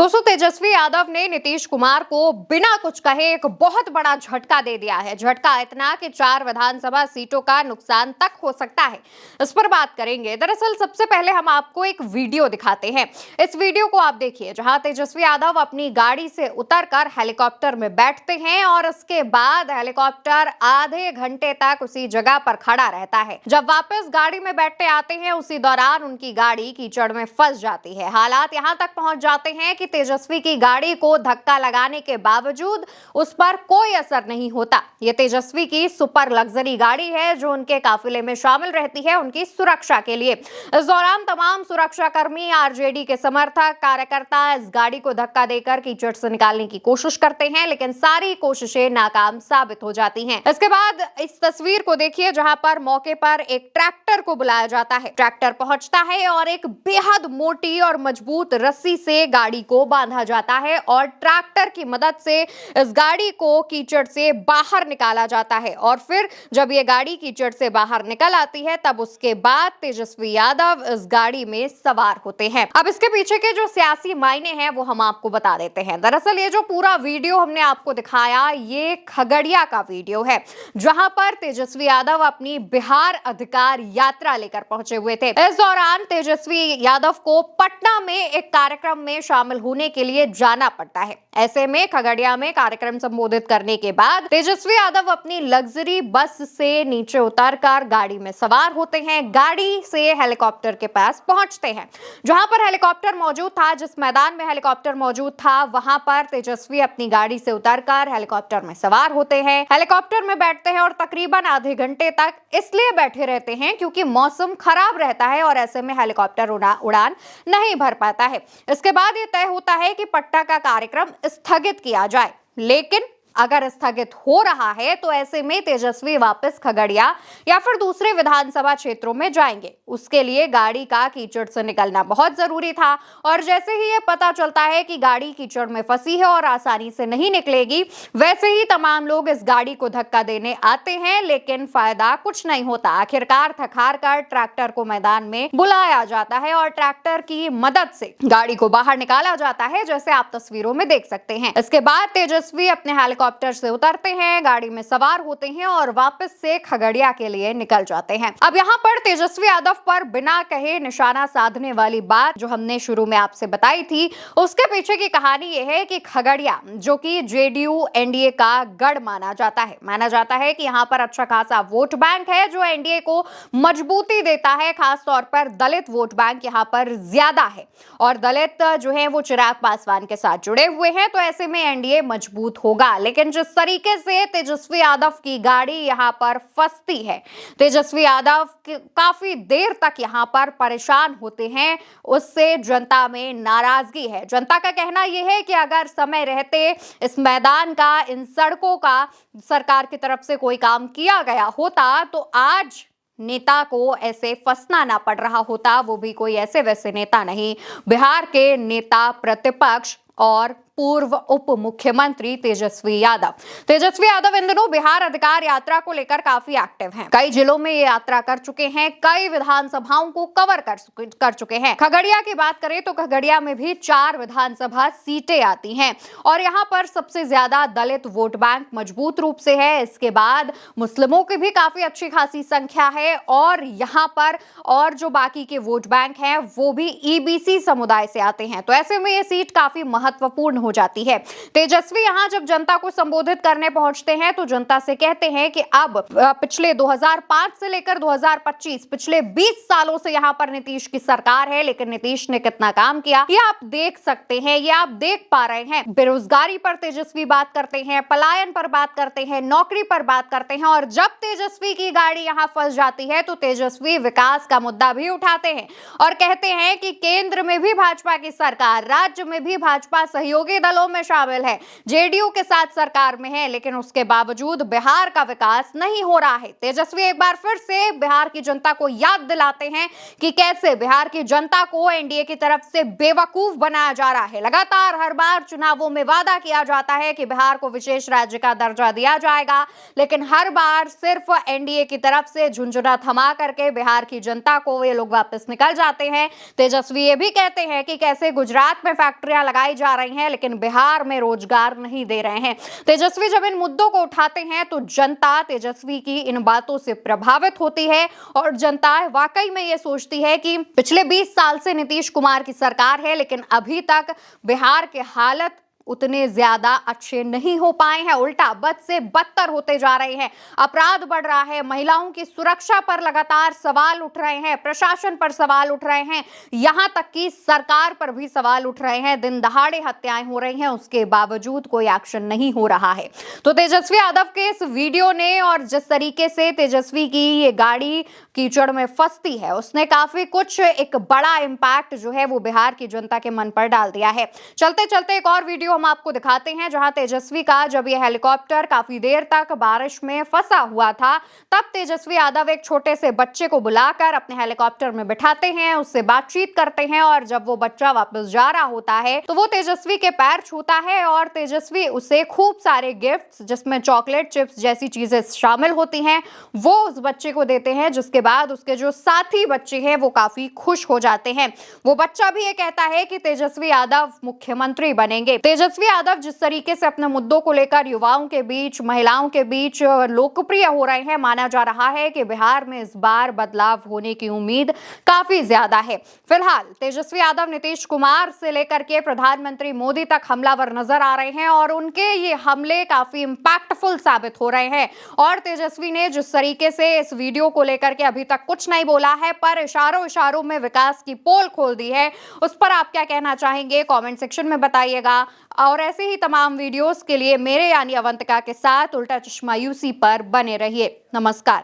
दोस्तों तेजस्वी यादव ने नीतीश कुमार को बिना कुछ कहे एक बहुत बड़ा झटका दे दिया है। झटका इतना कि 4 विधानसभा सीटों का नुकसान तक हो सकता है। इस पर बात करेंगे। दरअसल सबसे पहले हम आपको एक वीडियो दिखाते हैं। इस वीडियो को आप देखिए, जहां तेजस्वी यादव अपनी गाड़ी से उतरकर हेलीकॉप्टर में बैठते हैं और उसके बाद हेलीकॉप्टर आधे घंटे तक उसी जगह पर खड़ा रहता है। जब वापस गाड़ी में बैठते आते हैं, उसी दौरान उनकी गाड़ी कीचड़ में फंस जाती है। हालात यहां तक पहुंच जाते हैं कि तेजस्वी की गाड़ी को धक्का लगाने के बावजूद उस पर कोई असर नहीं होता। ये तेजस्वी की सुपर लग्जरी गाड़ी है जो उनके काफिले में शामिल रहती है उनकी सुरक्षा के लिए। इस दौरान तमाम सुरक्षाकर्मी, आरजेडी के समर्थक, कार्यकर्ता इस गाड़ी को धक्का देकर कीचड़ से निकालने की कोशिश करते हैं, लेकिन सारी कोशिशें नाकाम साबित हो जाती हैं। इसके बाद इस तस्वीर को देखिए, जहां पर मौके पर एक ट्रैक्टर को बुलाया जाता है। ट्रैक्टर पहुंचता है और एक बेहद मोटी और मजबूत रस्सी से गाड़ी को बांधा जाता है और ट्रैक्टर की मदद से इस गाड़ी को कीचड़ से बाहर निकाला जाता है। और फिर जब ये गाड़ी कीचड़ से बाहर निकल आती है, तब उसके बाद तेजस्वी यादव इस गाड़ी में सवार होते हैं। अब इसके पीछे के जो सियासी मायने हैं वो हम आपको बता देते हैं। दरअसल ये जो पूरा वीडियो हमने आपको दिखाया, ये खगड़िया का वीडियो है, जहां पर तेजस्वी यादव अपनी बिहार अधिकार यात्रा लेकर पहुंचे हुए थे। इस दौरान तेजस्वी यादव को पटना में एक कार्यक्रम में शामिल होने के लिए जाना पड़ता है। ऐसे में खगड़िया में कार्यक्रम संबोधित करने के बाद तेजस्वी यादव अपनी लग्जरी बस से नीचे उतरकर गाड़ी में सवार होते हैं। गाड़ी से हेलीकॉप्टर के पास पहुंचते हैं, जहां पर हेलीकॉप्टर मौजूद था। जिस मैदान में हेलीकॉप्टर मौजूद था, वहां पर तेजस्वी अपनी गाड़ी से उतरकर हेलीकॉप्टर में सवार होते हैं। हेलीकॉप्टर में बैठते हैं और तकरीबन आधे घंटे तक इसलिए बैठे रहते हैं क्योंकि मौसम खराब रहता है और ऐसे में हेलीकॉप्टर उड़ान नहीं भर पाता है। इसके बाद ये तय होता है कि पटना का कार्यक्रम स्थगित किया जाए, लेकिन अगर स्थगित हो रहा है तो ऐसे में तेजस्वी वापस खगड़िया या फिर दूसरे विधानसभा क्षेत्रों में जाएंगे। उसके लिए गाड़ी का कीचड़ से निकलना बहुत जरूरी था और जैसे ही ये पता चलता है कि गाड़ी कीचड़ में फंसी है और आसानी से नहीं निकलेगी, वैसे ही तमाम लोग इस गाड़ी को धक्का देने आते हैं, लेकिन फायदा कुछ नहीं होता। आखिरकार थक हार कर ट्रैक्टर को मैदान में बुलाया जाता है और ट्रैक्टर की मदद से गाड़ी को बाहर निकाला जाता है, जैसे आप तस्वीरों में देख सकते हैं। इसके बाद तेजस्वी अपने हेलीकॉप्टर से उतरते हैं, गाड़ी में सवार होते हैं और वापस से खगड़िया के लिए निकल जाते हैं। अब यहाँ पर तेजस्वी यादव पर बिना कहे निशाना साधने वाली बात जो हमने शुरू में आपसे बताई थी, उसके पीछे की कहानी यह है कि खगड़िया, जो कि जेडीयू एनडीए का गढ़ माना जाता है कि यहाँ पर अच्छा खासा वोट बैंक है जो एनडीए को मजबूती देता है। खास तौर पर दलित वोट बैंक यहाँ पर ज्यादा है और दलित जो है वो चिराग पासवान के साथ जुड़े हुए हैं, तो ऐसे में एनडीए मजबूत होगा। लेकिन जिस तरीके से तेजस्वी यादव की गाड़ी यहां पर फंसती है, तेजस्वी यादव काफी देर तक यहां पर परेशान होते हैं, उससे जनता में नाराजगी है। जनता का कहना यह है कि अगर समय रहते इस मैदान का, इन सड़कों का सरकार की तरफ से कोई काम किया गया होता तो आज नेता को ऐसे फंसना ना पड़ रहा होता, वो भी कोई ऐसे वैसे नेता नहीं, बिहार के नेता प्रतिपक्ष और पूर्व उप मुख्यमंत्री तेजस्वी यादव इन दिनों बिहार अधिकार यात्रा को लेकर काफी एक्टिव हैं। कई जिलों में ये यात्रा कर चुके हैं, कई विधानसभाओं को कवर कर चुके हैं। खगड़िया की बात करें तो खगड़िया में भी 4 विधानसभा सीटें आती हैं और यहाँ पर सबसे ज्यादा दलित वोट बैंक मजबूत रूप से है। इसके बाद मुस्लिमों की भी काफी अच्छी खासी संख्या है और यहाँ पर और जो बाकी के वोट बैंक हैं वो भी ईबीसी समुदाय से आते हैं, तो ऐसे में ये सीट काफी महत्वपूर्ण हो जाती है। तेजस्वी यहां जब जनता को संबोधित करने पहुंचते हैं तो जनता से कहते हैं कि अब पिछले 2005 से लेकर 2025 पिछले 20 सालों से यहां पर नीतीश की सरकार है, लेकिन नीतीश ने कितना काम किया ये आप देख सकते हैं, ये आप देख पा रहे हैं। बेरोजगारी पर तेजस्वी बात करते हैं, पलायन पर बात करते हैं, नौकरी पर बात करते हैं और जब तेजस्वी की गाड़ी यहां फंस जाती है तो तेजस्वी विकास का मुद्दा भी उठाते हैं और कहते हैं कि केंद्र में भी भाजपा की सरकार, राज्य में भी भाजपा सहयोगी दलों में शामिल है, जेडीयू के साथ सरकार में है, लेकिन उसके बावजूद बिहार का विकास नहीं हो रहा है। तेजस्वी एक बार फिर से बिहार की जनता को याद दिलाते हैं कि कैसे बिहार की जनता को एनडीए की तरफ से बेवकूफ बनाया जा रहा है। लगातार हर बार चुनावों में वादा किया जाता है कि बिहार को विशेष राज्य का दर्जा दिया जाएगा, लेकिन हर बार सिर्फ एनडीए की तरफ से झुंझुना थमा करके बिहार की जनता को ये लोग वापस निकल जाते हैं। तेजस्वी ये भी कहते हैं कि कैसे गुजरात में फैक्ट्रियां लगाई जा रही हैं, लेकिन बिहार में रोजगार नहीं दे रहे हैं। तेजस्वी जब इन मुद्दों को उठाते हैं तो जनता तेजस्वी की इन बातों से प्रभावित होती है और जनता वाकई में ये सोचती है कि पिछले 20 साल से नीतीश कुमार की सरकार है, लेकिन अभी तक बिहार के हालत उतने ज्यादा अच्छे नहीं हो पाए हैं, उल्टा बद से बदतर होते जा रहे हैं। अपराध बढ़ रहा है, महिलाओं की सुरक्षा पर लगातार सवाल उठ रहे हैं, प्रशासन पर सवाल उठ रहे हैं, यहां तक कि सरकार पर भी सवाल उठ रहे हैं। दिन दहाड़े हत्याएं हो रही हैं, उसके बावजूद कोई एक्शन नहीं हो रहा है। तो तेजस्वी यादव के इस वीडियो ने और जिस तरीके से तेजस्वी की ये गाड़ी कीचड़ में फंसती है, उसने काफी कुछ एक बड़ा इंपैक्ट जो है वो बिहार की जनता के मन पर डाल दिया है। चलते चलते एक और वीडियो हम आपको दिखाते हैं, जहां तेजस्वी का जब यह हेलीकॉप्टर काफी देर तक बारिश में फंसा हुआ था, तब तेजस्वी यादव एक छोटे से बच्चे को बुलाकर अपने हेलीकॉप्टर में बिठाते हैं, उससे बातचीत करते हैं और जब वो बच्चा वापस जा रहा होता है तो वो तेजस्वी के पैर छूता है और तेजस्वी उसे खूब सारे गिफ्ट्स, जिसमें चॉकलेट चिप्स जैसी चीजें शामिल होती हैं, वो उस बच्चे को देते हैं, जिसके बाद उसके जो साथी बच्चे हैं वो काफी खुश हो जाते हैं। वो बच्चा भी ये कहता है कि तेजस्वी यादव मुख्यमंत्री बनेंगे। तेजस्वी यादव जिस तरीके से अपने मुद्दों को लेकर युवाओं के बीच, महिलाओं के बीच लोकप्रिय हो रहे हैं, माना जा रहा है कि बिहार में इस बार बदलाव होने की उम्मीद काफी ज्यादा है। फिलहाल तेजस्वी यादव नीतीश कुमार से लेकर के प्रधानमंत्री मोदी तक हमलावर नजर आ रहे हैं और उनके ये हमले काफी इंपैक्टफुल साबित हो रहे हैं। और तेजस्वी ने जिस तरीके से इस वीडियो को लेकर के अभी तक कुछ नहीं बोला है, पर इशारों इशारों में विकास की पोल खोल दी है, उस पर आप क्या कहना चाहेंगे कमेंट सेक्शन में बताइएगा। और ऐसे ही तमाम वीडियोस के लिए मेरे यानी अवंतिका के साथ उल्टा चश्मा यूसी पर बने रहिए। नमस्कार।